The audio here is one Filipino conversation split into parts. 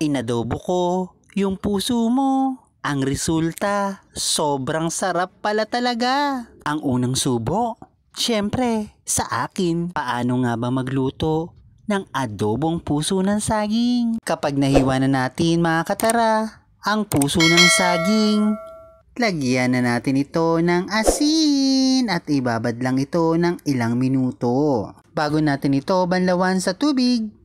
Inadobo ko yung puso mo. Ang resulta, sobrang sarap pala talaga. Ang unang subo, syempre, sa akin. Paano nga ba magluto ng adobong puso ng saging? Kapag nahiwa na natin mga katara, ang puso ng saging, lagyan na natin ito ng asin at ibabad lang ito ng ilang minuto. Bago natin ito banlawan sa tubig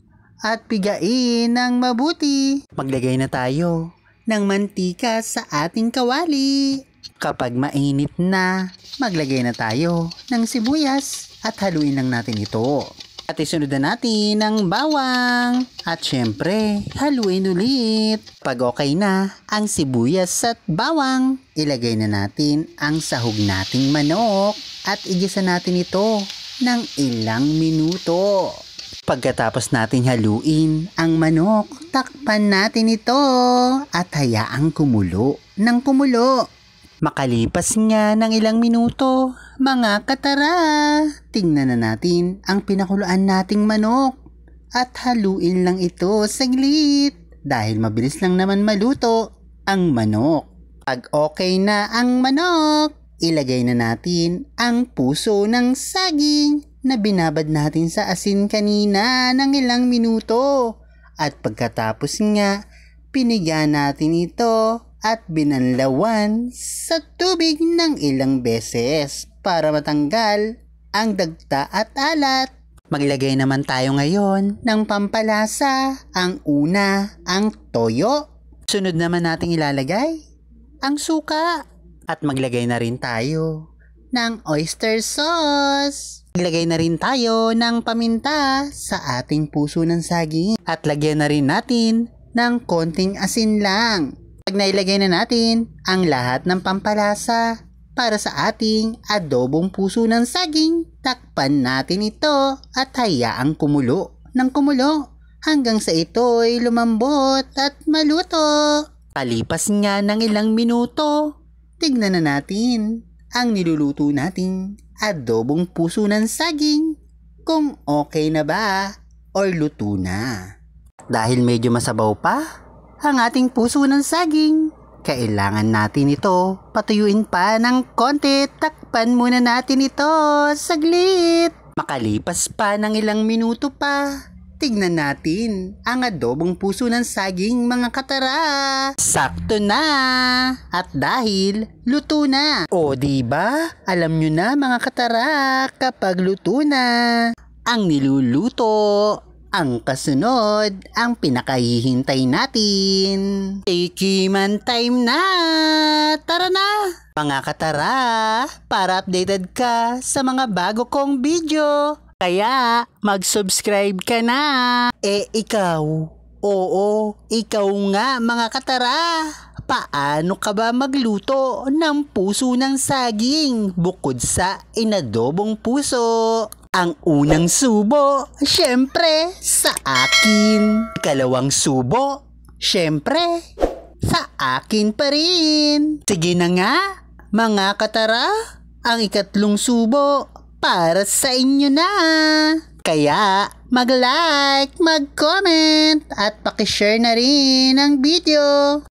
at pigain ng mabuti, maglagay na tayo ng mantika sa ating kawali. Kapag mainit na, maglagay na tayo ng sibuyas at haluin lang natin ito. At isunod na natin ng bawang at syempre haluin ulit. Pag okay na ang sibuyas at bawang, ilagay na natin ang sahog nating manok at igisa natin ito ng ilang minuto. Pagkatapos natin haluin ang manok, takpan natin ito at hayaang kumulo ng kumulo. Makalipas nga ng ilang minuto, mga katara, tingnan na natin ang pinakuluan nating manok at haluin lang ito saglit dahil mabilis lang naman maluto ang manok. Pag okay na ang manok, ilagay na natin ang puso ng saging na binabad natin sa asin kanina ng ilang minuto. At pagkatapos nga, piniga natin ito at binanlawan sa tubig ng ilang beses para matanggal ang dagta at alat. Maglagay naman tayo ngayon ng pampalasa. Ang una, ang toyo. Sunod naman nating ilalagay ang suka. At maglagay na rin tayo ng oyster sauce. Maglagay na rin tayo ng paminta sa ating puso ng saging. At lagyan na rin natin ng konting asin lang. Pag nailagay na natin ang lahat ng pampalasa para sa ating adobong puso ng saging, takpan natin ito at hayaang kumulo ng kumulo hanggang sa ito'y lumambot at maluto. Palipas nga ng ilang minuto, tignan na natin ang niluluto nating adobong puso ng saging kung okay na ba or luto na. Dahil medyo masabaw pa ang ating puso ng saging, kailangan natin ito patuyuin pa ng konti. Takpan muna natin ito saglit. Makalipas pa ng ilang minuto pa, tignan natin ang adobong puso ng saging mga katara. Sakto na! At dahil luto na. O diba? Alam nyo na mga katara, kapag luto na ang niluluto, ang kasunod, ang pinakahihintay natin. Tikiman time na! Tara na! Mga katara, para updated ka sa mga bago kong video. Kaya, mag-subscribe ka na. Ikaw? Oo, ikaw nga mga katara. Paano ka ba magluto ng puso ng saging bukod sa inadobong puso? Ang unang subo, syempre, sa akin. Ikalawang subo, syempre, sa akin pa rin. Sige na nga, mga katara, ang ikatlong subo para sa inyo na. Kaya mag-like, mag-comment at paki-share na rin ang video.